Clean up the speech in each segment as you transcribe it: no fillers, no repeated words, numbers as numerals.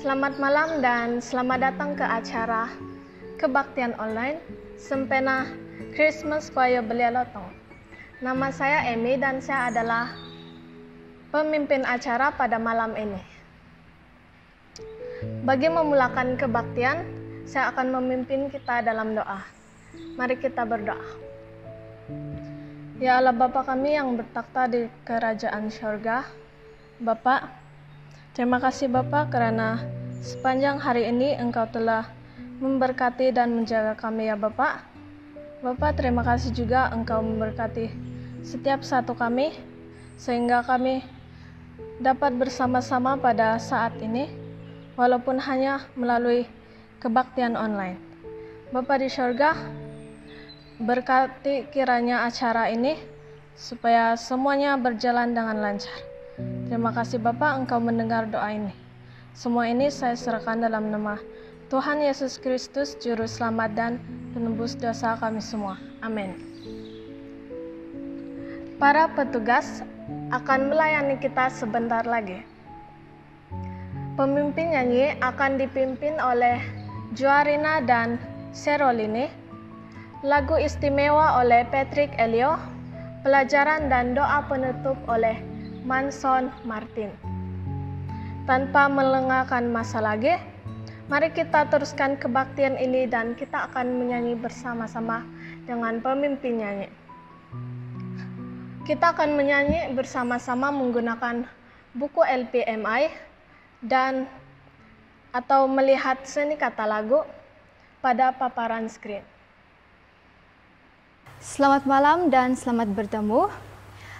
Selamat malam dan selamat datang ke acara Kebaktian Online Sempena Christmas Choir Belia Lotong. Nama saya Emi dan saya adalah pemimpin acara pada malam ini. Bagi memulakan kebaktian, saya akan memimpin kita dalam doa. Mari kita berdoa. Ya Allah Bapa kami yang bertakhta di kerajaan syurga, Bapak, terima kasih Bapak karena sepanjang hari ini Engkau telah memberkati dan menjaga kami ya Bapak. Bapak, terima kasih juga Engkau memberkati setiap satu kami sehingga kami dapat bersama-sama pada saat ini walaupun hanya melalui kebaktian online. Bapak di syurga, berkati kiranya acara ini supaya semuanya berjalan dengan lancar. Terima kasih Bapak, Engkau mendengar doa ini. Semua ini saya serahkan dalam nama Tuhan Yesus Kristus, Juru Selamat dan Penebus dosa kami semua. Amin. Para petugas akan melayani kita sebentar lagi. Pemimpin nyanyi akan dipimpin oleh Joarina dan Serolini. Lagu istimewa oleh Patrick Elio. Pelajaran dan doa penutup oleh Manson Martin. Tanpa melengahkan masa lagi, mari kita teruskan kebaktian ini dan kita akan menyanyi bersama-sama dengan pemimpin nyanyi. Kita akan menyanyi bersama-sama menggunakan buku LPMI dan atau melihat seni kata lagu pada paparan screen. Selamat malam dan selamat bertemu.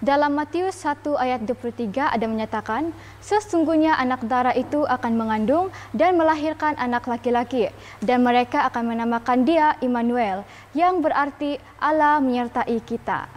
Dalam Matius 1 ayat 23 ada menyatakan, sesungguhnya anak darah itu akan mengandung dan melahirkan anak laki-laki, dan mereka akan menamakan dia Immanuel, yang berarti Allah menyertai kita.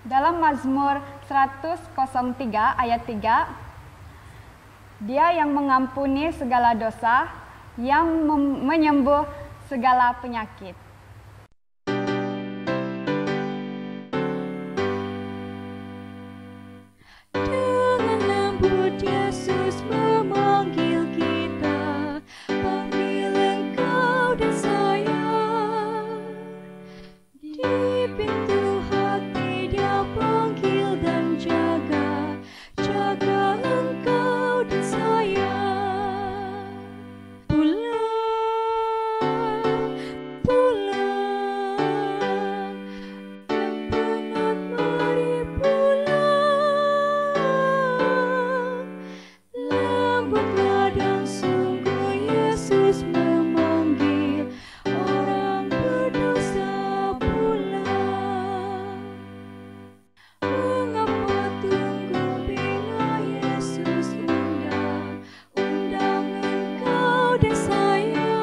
Dalam Mazmur 103 ayat 3, Dia yang mengampuni segala dosa, yang menyembuh segala penyakit. Dengan lembut Yesus memanggil kita, panggil engkau dan saya. Di pintu hati Dia panggil dan jaga, jaga engkau dan saya. Pulang, pulang, yang penat mari pulang. Lembutlah dan sungguh Yesus memanggil orang berdosa pulang. Mengapa tunggu bila Yesus undang, undang engkau dan saya?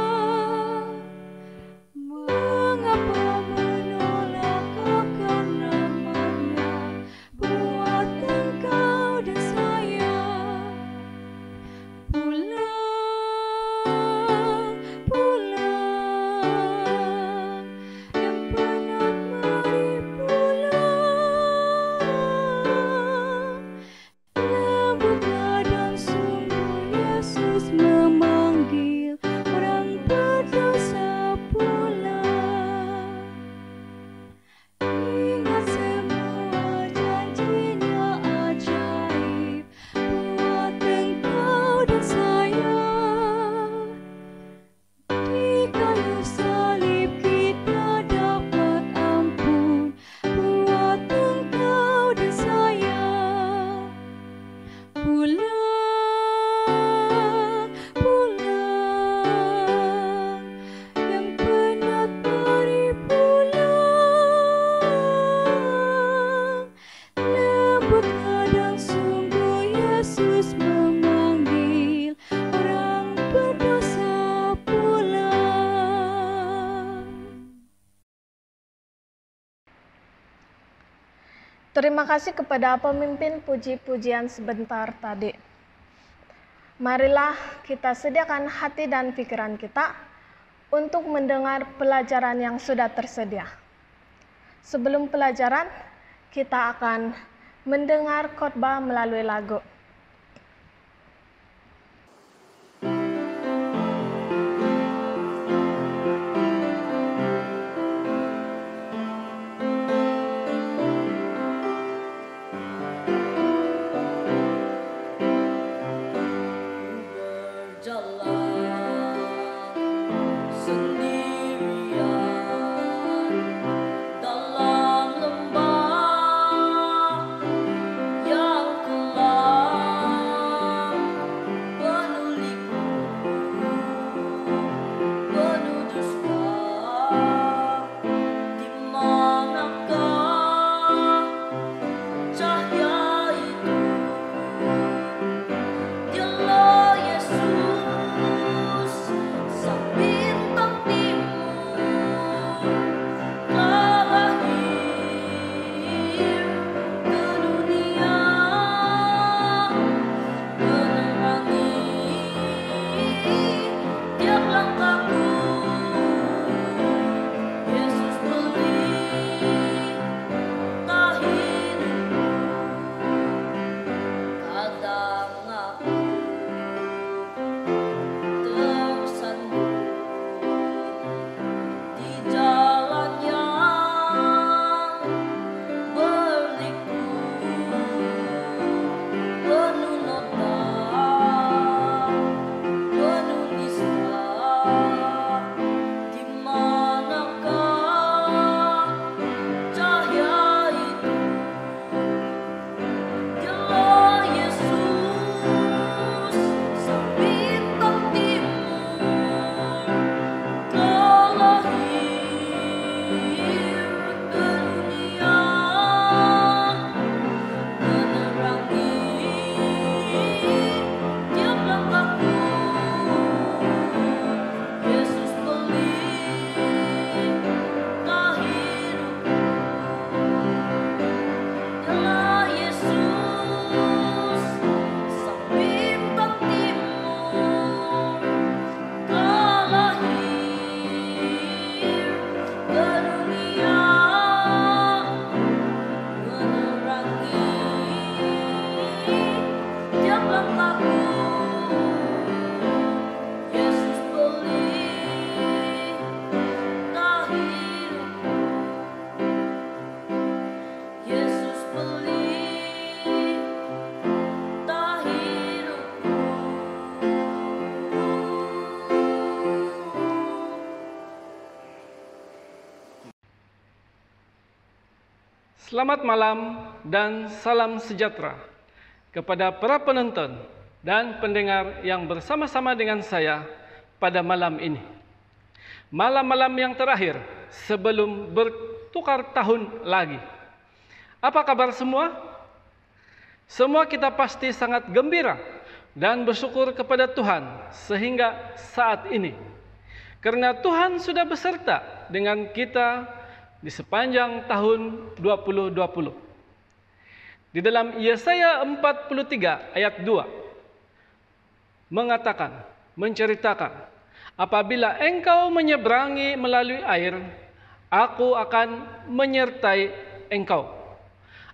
Mengapa menolak akan rahmat-Nya buat engkau dan saya? Pulang, pulang, yang penat mari pulang. Lembutlah dan sungguh Yesus memanggil orang berdosa pulang. Ingat semua janji-Nya ajaib buat engkau dan saya. Di kayu salib kita dapat ampun buat engkau dan saya. Pulang, pulang, yang penat mari pulang. Lembutlah dan sungguh Yesus memanggil orang berdosa pulang. Terima kasih kepada pemimpin puji-pujian sebentar tadi. Marilah kita sediakan hati dan pikiran kita untuk mendengar pelajaran yang sudah tersedia. Sebelum pelajaran, kita akan mendengar khotbah melalui lagu. Dalam lembah yang gelap. Selamat malam dan salam sejahtera kepada para penonton dan pendengar yang bersama-sama dengan saya pada malam ini. Malam-malam yang terakhir sebelum bertukar tahun lagi. Apa kabar semua? Semua kita pasti sangat gembira dan bersyukur kepada Tuhan sehingga saat ini. Karena Tuhan sudah beserta dengan kita di sepanjang tahun 2020. Di dalam Yesaya 43 ayat 2 menceritakan, apabila engkau menyeberangi melalui air, aku akan menyertai engkau.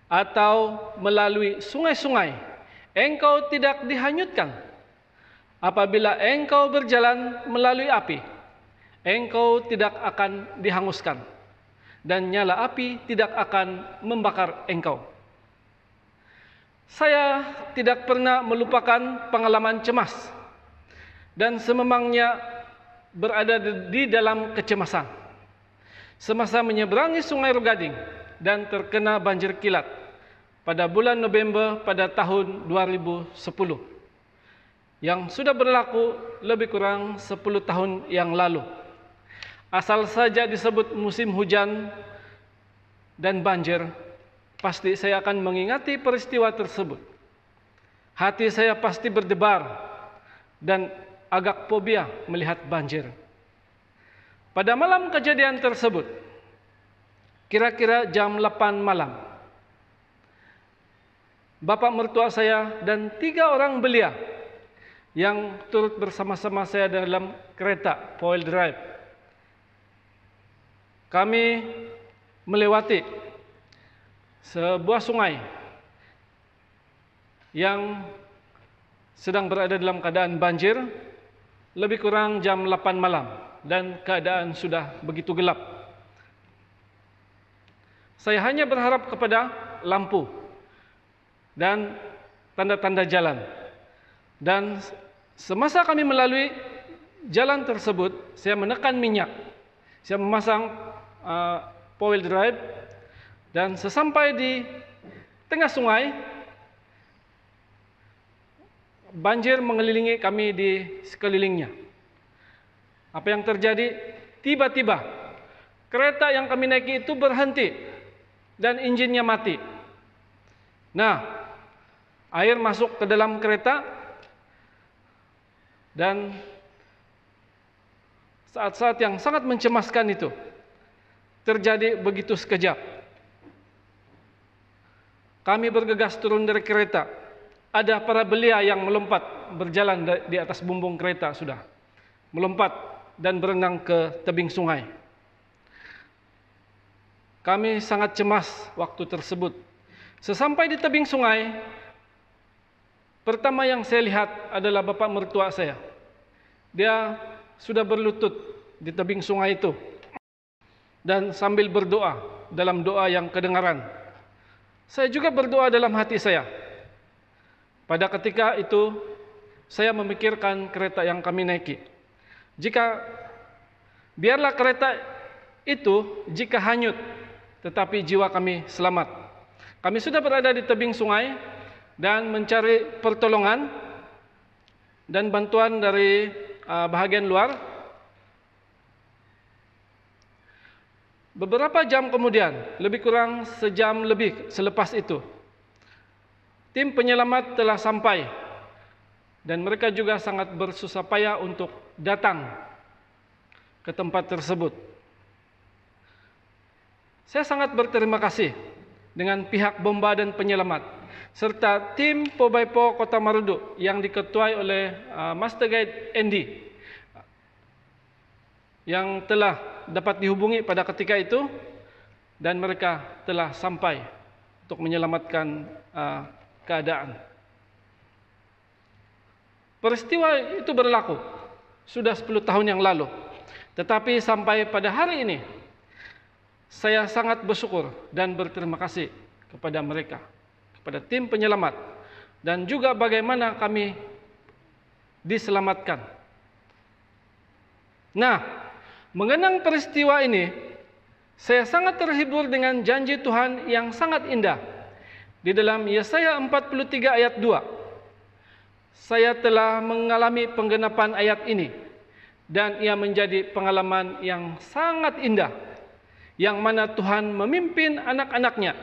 Atau melalui sungai-sungai, engkau tidak dihanyutkan. Apabila engkau berjalan melalui api, engkau tidak akan dihanguskan. Dan nyala api tidak akan membakar engkau. Saya tidak pernah melupakan pengalaman cemas dan sememangnya berada di dalam kecemasan semasa menyeberangi Sungai Rogading dan terkena banjir kilat pada bulan November pada tahun 2010 yang sudah berlaku lebih kurang 10 tahun yang lalu. Asal saja disebut musim hujan dan banjir, pasti saya akan mengingati peristiwa tersebut. Hati saya pasti berdebar dan agak fobia melihat banjir. Pada malam kejadian tersebut, kira-kira jam 8 malam, bapak mertua saya dan 3 orang belia yang turut bersama-sama saya dalam kereta four-wheel drive, kami melewati sebuah sungai yang sedang berada dalam keadaan banjir lebih kurang jam 8 malam dan keadaan sudah begitu gelap. Saya hanya berharap kepada lampu dan tanda-tanda jalan. Dan semasa kami melalui jalan tersebut, saya menekan minyak. Saya memasang four-wheel drive dan sesampai di tengah sungai, banjir mengelilingi kami di sekelilingnya. Apa yang terjadi? Tiba-tiba kereta yang kami naiki itu berhenti dan injinnya mati. Nah, air masuk ke dalam kereta dan saat-saat yang sangat mencemaskan itu terjadi begitu sekejap. Kami bergegas turun dari kereta. Ada para belia yang melompat, berjalan di atas bumbung kereta sudah. Melompat dan berenang ke tebing sungai. Kami sangat cemas waktu tersebut. Sesampai di tebing sungai, pertama yang saya lihat adalah bapak mertua saya. Dia sudah berlutut di tebing sungai itu dan sambil berdoa dalam doa yang kedengaran. Saya juga berdoa dalam hati saya. Pada ketika itu saya memikirkan kereta yang kami naiki. Biarlah kereta itu jika hanyut, tetapi jiwa kami selamat. Kami sudah berada di tebing sungai dan mencari pertolongan dan bantuan dari bahagian luar. Beberapa jam kemudian, lebih kurang sejam lebih selepas itu, tim penyelamat telah sampai dan mereka juga sangat bersusah payah untuk datang ke tempat tersebut. Saya sangat berterima kasih dengan pihak bomba dan penyelamat serta tim Pobaipo Kota Marudu yang diketuai oleh Master Guide Andy yang telah dapat dihubungi pada ketika itu dan mereka telah sampai untuk menyelamatkan keadaan. Peristiwa itu berlaku sudah 10 tahun yang lalu, tetapi sampai pada hari ini saya sangat bersyukur dan berterima kasih kepada mereka, kepada tim penyelamat dan juga bagaimana kami diselamatkan. Nah, mengenang peristiwa ini, Saya sangat terhibur dengan janji Tuhan yang sangat indah. Di dalam Yesaya 43 ayat 2. Saya telah mengalami penggenapan ayat ini, dan ia menjadi pengalaman yang sangat indah, yang mana Tuhan memimpin anak-anaknya,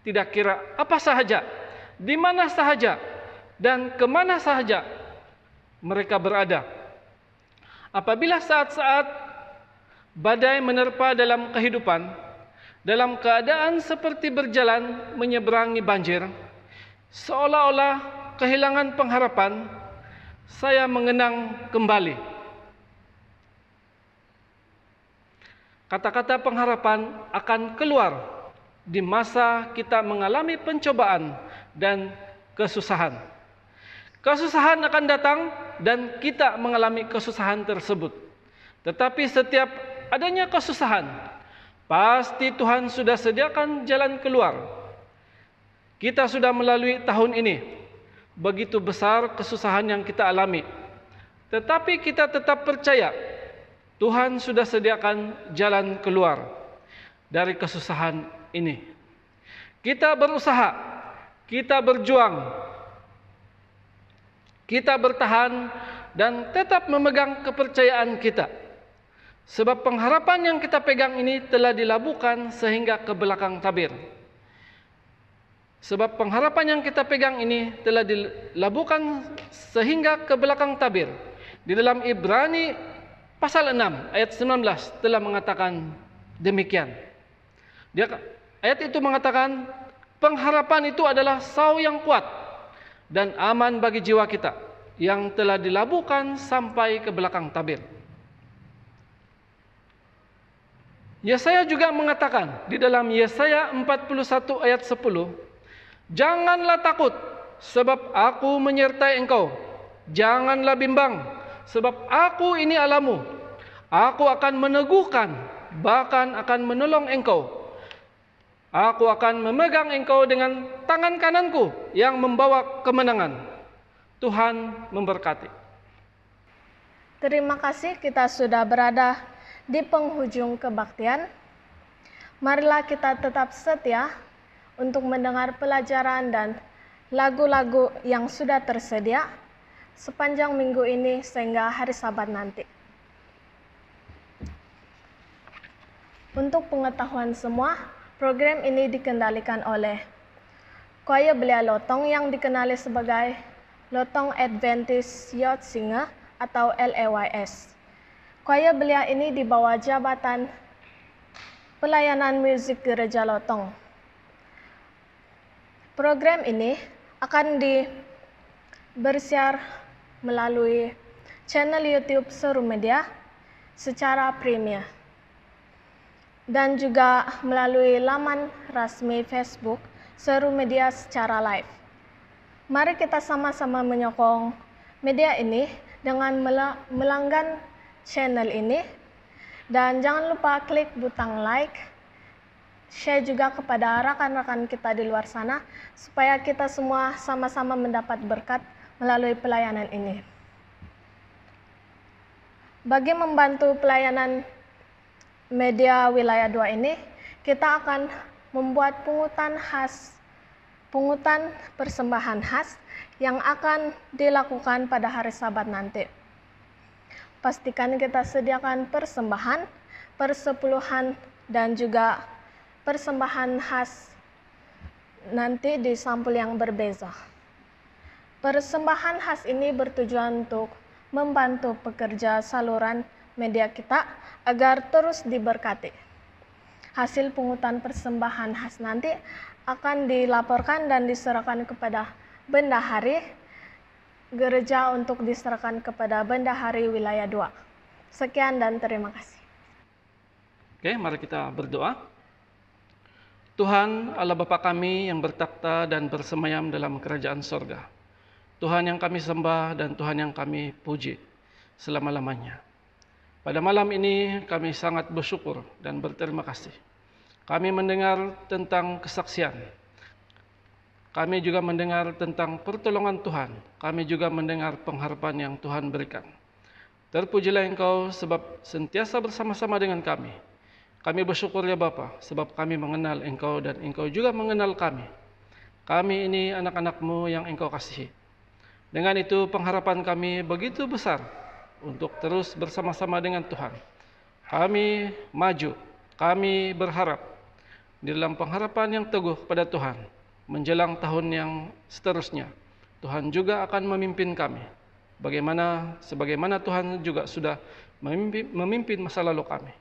tidak kira apa sahaja, di mana sahaja, dan kemana sahaja mereka berada. Apabila saat-saat badai menerpa dalam kehidupan, dalam keadaan seperti berjalan menyeberangi banjir, seolah-olah kehilangan pengharapan, saya mengenang kembali kata-kata pengharapan akan keluar di masa kita mengalami pencobaan dan kesusahan. Kesusahan akan datang dan kita mengalami kesusahan tersebut. Tetapi setiap adanya kesusahan, pasti Tuhan sudah sediakan jalan keluar. Kita sudah melalui tahun ini. Begitu besar kesusahan yang kita alami. Tetapi kita tetap percaya Tuhan sudah sediakan jalan keluar dari kesusahan ini. Kita berusaha, kita berjuang, kita bertahan dan tetap memegang kepercayaan kita. Sebab pengharapan yang kita pegang ini telah dilabuhkan sehingga ke belakang tabir. Sebab pengharapan yang kita pegang ini telah dilabuhkan sehingga ke belakang tabir. Di dalam Ibrani pasal 6 ayat 19 telah mengatakan demikian. Ayat itu mengatakan pengharapan itu adalah sau yang kuat dan aman bagi jiwa kita yang telah dilabuhkan sampai ke belakang tabir. Yesaya juga mengatakan di dalam Yesaya 41 ayat 10, janganlah takut, sebab aku menyertai engkau. Janganlah bimbang, sebab aku ini Allahmu. Aku akan meneguhkan, bahkan akan menolong engkau. Aku akan memegang engkau dengan tangan kananku yang membawa kemenangan. Tuhan memberkati. Terima kasih, kita sudah berada di penghujung kebaktian. Marilah kita tetap setia untuk mendengar pelajaran dan lagu-lagu yang sudah tersedia sepanjang minggu ini sehingga hari Sabat nanti. Untuk pengetahuan semua, program ini dikendalikan oleh Choir Belia Lotong yang dikenali sebagai Lotong Adventist Youth Singer atau LAYS. Choir Belia ini di bawah jabatan Pelayanan Musik Gereja Lotong. Program ini akan bersiar melalui channel YouTube Seru Media secara premier dan juga melalui laman resmi Facebook Seru Media secara live. Mari kita sama-sama menyokong media ini dengan melanggan channel ini, dan jangan lupa klik butang like, share juga kepada rekan-rekan kita di luar sana supaya kita semua sama-sama mendapat berkat melalui pelayanan ini. Bagi membantu pelayanan media wilayah 2 ini, kita akan membuat pungutan persembahan khas yang akan dilakukan pada hari Sabat nanti. Pastikan kita sediakan persembahan, persepuluhan, dan juga persembahan khas nanti di sampul yang berbeza. Persembahan khas ini bertujuan untuk membantu pekerja saluran media kita agar terus diberkati. Hasil pungutan persembahan khas nanti akan dilaporkan dan diserahkan kepada bendahari gereja untuk diserahkan kepada bendahari wilayah 2. Sekian dan terima kasih. Oke, mari kita berdoa. Tuhan Allah Bapa kami yang bertakhta dan bersemayam dalam kerajaan sorga. Tuhan yang kami sembah dan Tuhan yang kami puji selama-lamanya. Pada malam ini kami sangat bersyukur dan berterima kasih. Kami mendengar tentang kesaksian. Kami juga mendengar tentang pertolongan Tuhan. Kami juga mendengar pengharapan yang Tuhan berikan. Terpujilah Engkau sebab sentiasa bersama-sama dengan kami. Kami bersyukur ya Bapa, sebab kami mengenal Engkau dan Engkau juga mengenal kami. Kami ini anak-anak-Mu yang Engkau kasihi. Dengan itu pengharapan kami begitu besar untuk terus bersama-sama dengan Tuhan. Kami maju, kami berharap di dalam pengharapan yang teguh pada Tuhan. Menjelang tahun yang seterusnya, Tuhan juga akan memimpin kami. Sebagaimana Tuhan juga sudah memimpin masa lalu kami.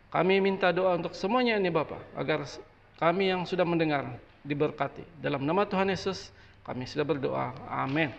Kami minta doa untuk semuanya ini Bapa, agar kami yang sudah mendengar diberkati. Dalam nama Tuhan Yesus kami sudah berdoa. Amin.